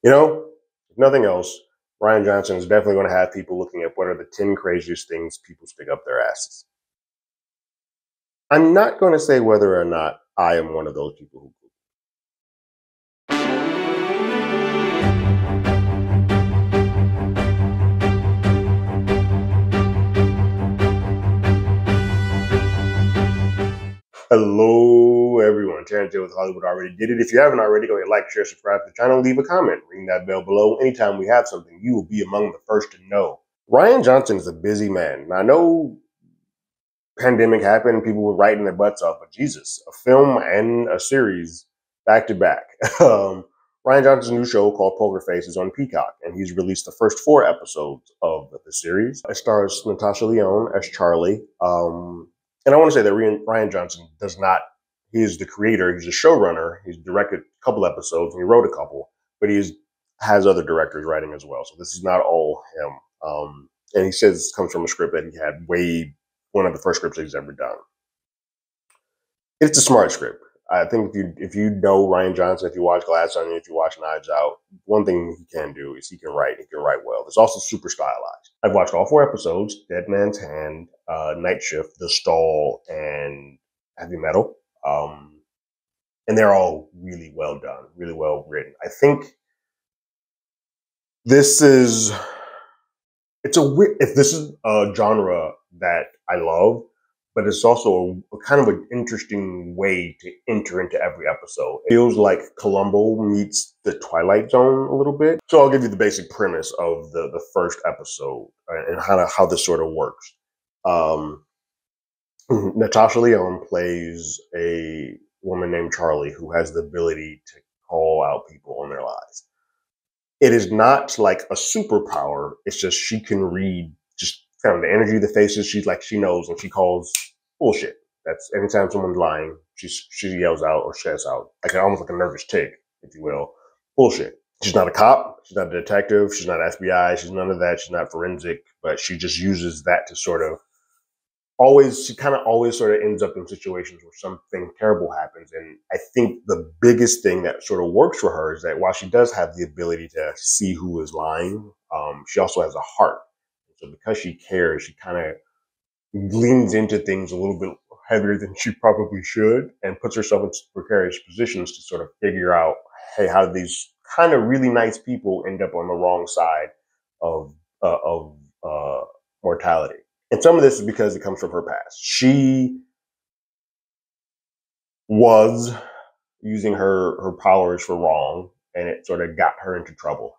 You know, if nothing else, Rian Johnson is definitely going to have people looking at what are the 10 craziest things people stick up their asses. I'm not going to say whether or not I am one of those people who. Hello, everyone. Terrence with Hollywood Already Did It. If you haven't already, go ahead, like, share, subscribe to the channel, leave a comment, ring that bell below. Anytime we have something, you will be among the first to know. Rian Johnson is a busy man. Now, I know pandemic happened, people were writing their butts off, but Jesus, a film and a series back to back. Rian Johnson's new show called Poker Face is on Peacock, and he's released the first 4 episodes of the series. It stars Natasha Lyonne as Charlie. And I want to say that Rian Johnson does not, he is the creator, he's a showrunner, he's directed a couple episodes, and he wrote a couple, but has other directors writing as well. So this is not all him. And he says it comes from a script that he had one of the first scripts he's ever done. It's a smart script. I think if you know Rian Johnson, if you watch Glass Onion, if you watch Knives Out, one thing he can do is he can write well. It's also super stylized. I've watched all 4 episodes: Dead Man's Hand, Night Shift, The Stall, and Heavy Metal. And they're all really well done, really well written. I think this is a genre that I love, but it's also a kind of an interesting way to enter into every episode. It feels like Columbo meets the Twilight Zone a little bit. So I'll give you the basic premise of the first episode and how this sort of works. Natasha Lyonne plays a woman named Charlie who has the ability to call out people on their lies. It is not like a superpower. It's just she can read just kind of the energy of the faces. She knows, and she calls bullshit. That's anytime someone's lying, she yells out or shouts out, like almost like a nervous tick, if you will. Bullshit. She's not a cop. She's not a detective. She's not FBI. She's none of that. She's not forensic. But she just uses that to sort of she kind of always sort of ends up in situations where something terrible happens. And I think the biggest thing that sort of works for her is that while she does have the ability to see who is lying, she also has a heart. So because she cares, she kind of leans into things a little bit heavier than she probably should and puts herself in precarious positions to sort of figure out, hey, how do these kind of really nice people end up on the wrong side of mortality? And some of this is because it comes from her past. She was using her powers for wrong, and it sort of got her into trouble.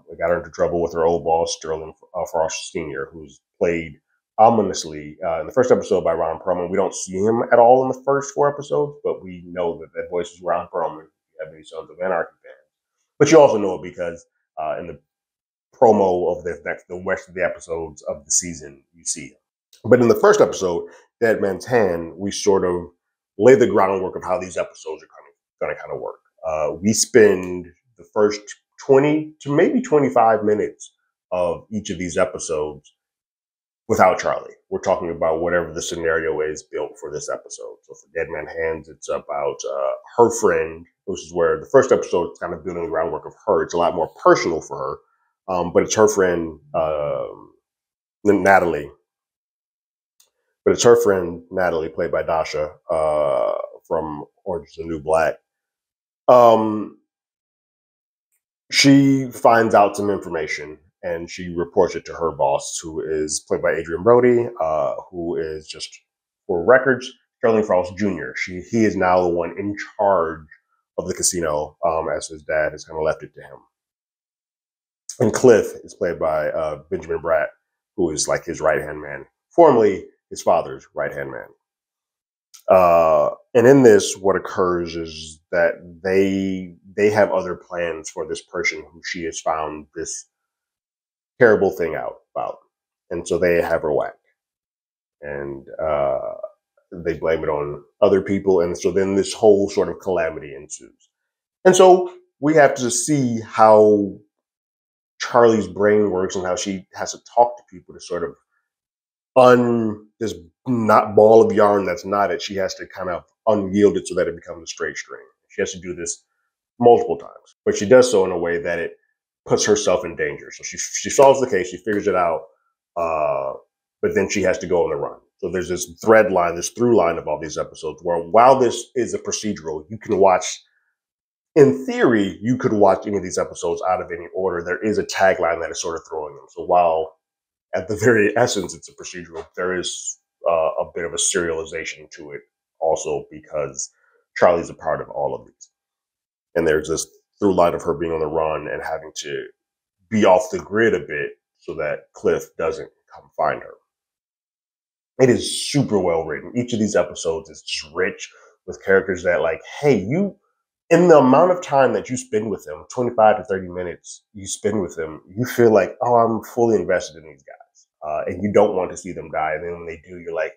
It got her into trouble with her old boss, Sterling Frost Sr., who's played ominously in the first episode by Ron Perlman. We don't see him at all in the first 4 episodes, but we know that voice is Ron Perlman. You have any Sons of Anarchy fans. But you also know it because in the promo of the rest of the episodes of the season, you see him. But in the first episode, Dead Man's Hand, we sort of lay the groundwork of how these episodes are going to kind of work. We spend the first 20 to maybe 25 minutes of each of these episodes without Charlie. We're talking about whatever the scenario is built for this episode. So for Dead Man's Hand, it's about her friend, which is where the first episode is kind of building the groundwork of her. It's a lot more personal for her, but it's her friend, Natalie. But it's her friend, Natalie, played by Dasha from Orange is the New Black. She finds out some information and she reports it to her boss, who is played by Adrian Brody, who is, just for records, Sterling Frost Jr. He is now the one in charge of the casino, as his dad has kind of left it to him. And Cliff is played by Benjamin Bratt, who is like his right-hand man, formerly his father's right-hand man. And in this, what occurs is that they have other plans for this person who she has found this terrible thing out about. And so they have her whacked. And they blame it on other people. And so then this whole sort of calamity ensues. And so we have to see how Charlie's brain works and how she has to talk to people to sort of this not ball of yarn that's knotted. She has to kind of unyield it so that it becomes a straight string. She has to do this multiple times, but she does so in a way that it puts herself in danger. So she solves the case, she figures it out, uh, but then she has to go on the run. So there's this thread line, this through line of all these episodes where while this is a procedural, you can watch, in theory, you could watch any of these episodes out of any order. There is a tagline that is sort of throwing them. So while at the very essence it's a procedural, there is a bit of a serialization to it also because Charlie's a part of all of these. And there's this through line of her being on the run and having to be off the grid a bit so that Cliff doesn't come find her. It is super well written. Each of these episodes is just rich with characters that, like, hey, you, in the amount of time that you spend with them, 25 to 30 minutes you spend with them, you feel like, oh, I'm fully invested in these guys. And you don't want to see them die. And then when they do, you're like,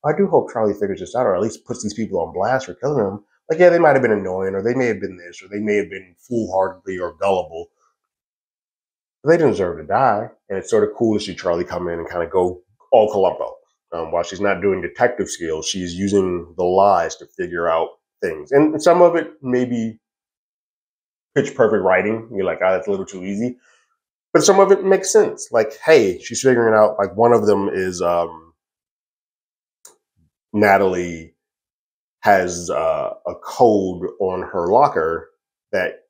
I do hope Charlie figures this out, or at least puts these people on blast for killing them. Like, yeah, they might have been annoying, or they may have been this, or they may have been foolhardily or gullible. But they didn't deserve to die. And it's sort of cool to see Charlie come in and kind of go all Columbo. While she's not doing detective skills, she's using the lies to figure out things. And some of it may be pitch perfect writing. You're like, oh, that's a little too easy. But some of it makes sense. Like, hey, she's figuring it out. Like, one of them is Natalie has a code on her locker that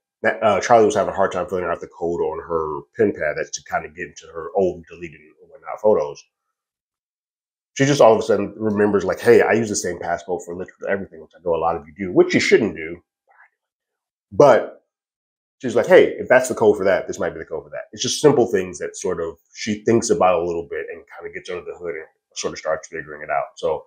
Charlie was having a hard time filling out the code on her pen pad. That's to kind of get into her old deleted and whatnot photos. She just all of a sudden remembers, like, hey, I use the same passcode for literally everything, which I know a lot of you do, which you shouldn't do. But she's like, hey, if that's the code for that, this might be the code for that. It's just simple things that sort of she thinks about a little bit and kind of gets under the hood and sort of starts figuring it out. So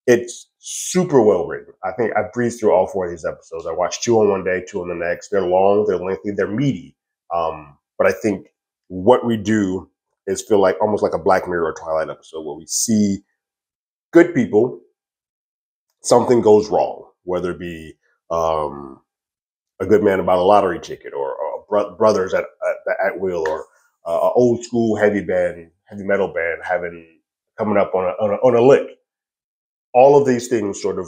it's super well written. I think I breezed through all 4 of these episodes. I watched 2 on one day, 2 on the next. They're long, they're lengthy, they're meaty. But I think what we do is feel like almost like a Black Mirror or Twilight episode where we see good people, something goes wrong, whether it be a good man about a lottery ticket, or brothers at will, or an old school heavy metal band coming up on a lick. All of these things sort of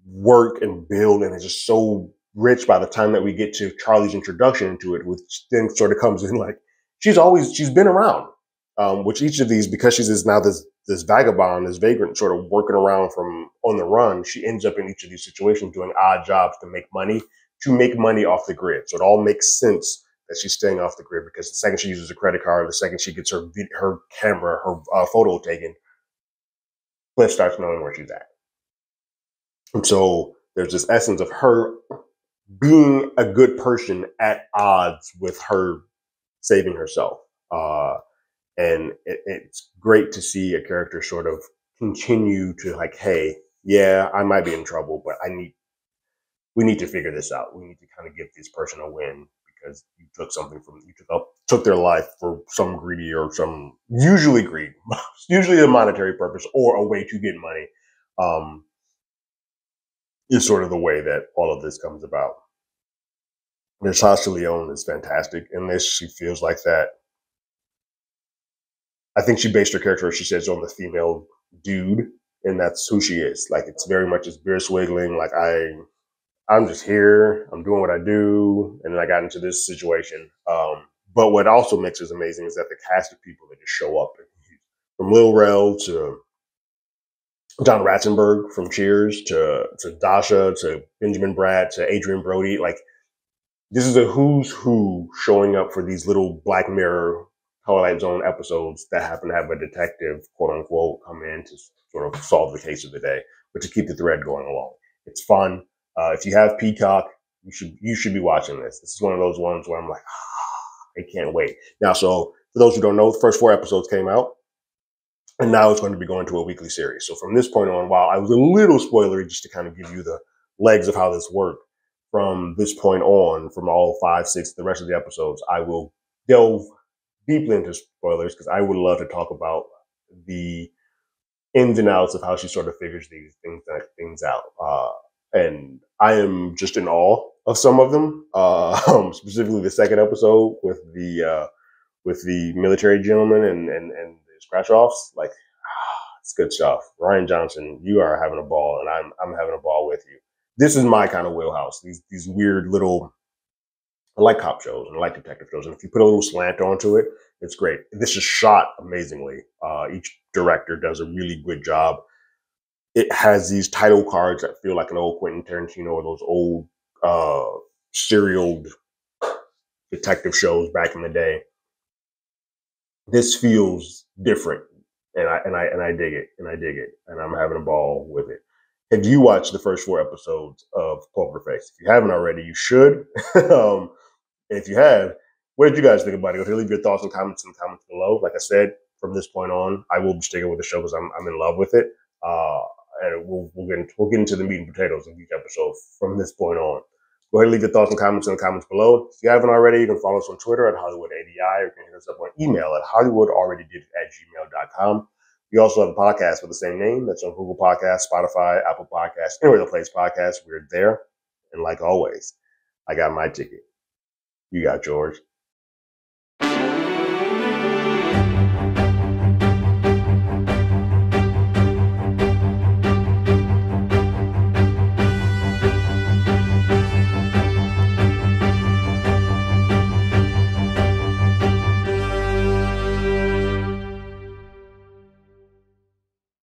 work and build, and it's just so rich by the time that we get to Charlie's introduction into it, which then sort of comes in like she's been around. Which each of these, because she's now this vagabond, this vagrant, sort of working around from on the run, she ends up in each of these situations doing odd jobs to make money off the grid. So it all makes sense that she's staying off the grid, because the second she uses a credit card, the second she gets her camera, her photo taken, Cliff starts knowing where she's at. And so there's this essence of her being a good person at odds with her saving herself. And it's great to see a character sort of continue to, like, hey, yeah, I might be in trouble, but we need to figure this out. We need to kind of give this person a win because you took something from, took their life for some greedy or some, usually greed, usually a monetary purpose or a way to get money. Is sort of the way that all of this comes about. Natasha Lyonne is fantastic in this. She feels like that. I think she based her character, as she says, on the female dude, and that's who she is. Like, it's very much this beer swiggling, like, I'm just here, I'm doing what I do, and then I got into this situation. But what also makes it amazing is that the cast of people that just show up, from Lil Rel to John Ratzenberg from Cheers to Dasha to Benjamin Bratt to Adrian Brody, like, this is a who's who showing up for these little Black Mirror Twilight Zone episodes that happen to have a detective, quote unquote, come in to sort of solve the case of the day, but to keep the thread going along. It's fun. If you have Peacock, you should be watching this. This is one of those ones where I'm like, I can't wait. Now, so for those who don't know, the first 4 episodes came out, and now it's going to be going to a weekly series. So from this point on, while I was a little spoilery just to kind of give you the legs of how this worked, from this point on, from all 5, 6, the rest of the episodes, I will delve deeply into spoilers because I would love to talk about the ins and outs of how she sort of figures these things out. And I am just in awe of some of them, specifically the second episode with the military gentleman and the scratch offs. Like, it's good stuff. Rian Johnson, you are having a ball, and I'm having a ball with you. This is my kind of wheelhouse. These weird little I like cop shows and I like detective shows. And if you put a little slant onto it, it's great. This is shot amazingly. Each director does a really good job. It has these title cards that feel like an old Quentin Tarantino or those old serial detective shows back in the day. This feels different, and I dig it, and I dig it, and I'm having a ball with it. Have you watched the first 4 episodes of Poker Face? If you haven't already, you should. If you have, what did you guys think about it? Go ahead and leave your thoughts and comments in the comments below. Like I said, from this point on, I will be sticking with the show because I'm in love with it. Uh, and we'll get into the meat and potatoes of each episode from this point on. Go ahead and leave your thoughts and comments in the comments below. If you haven't already, you can follow us on Twitter at HollywoodADI, or you can hit us up on email at HollywoodAlreadyDid@gmail.com. We also have a podcast with the same name that's on Google Podcasts, Spotify, Apple Podcasts, anywhere that plays podcasts. We're there. And like always, I got my ticket. You got yours.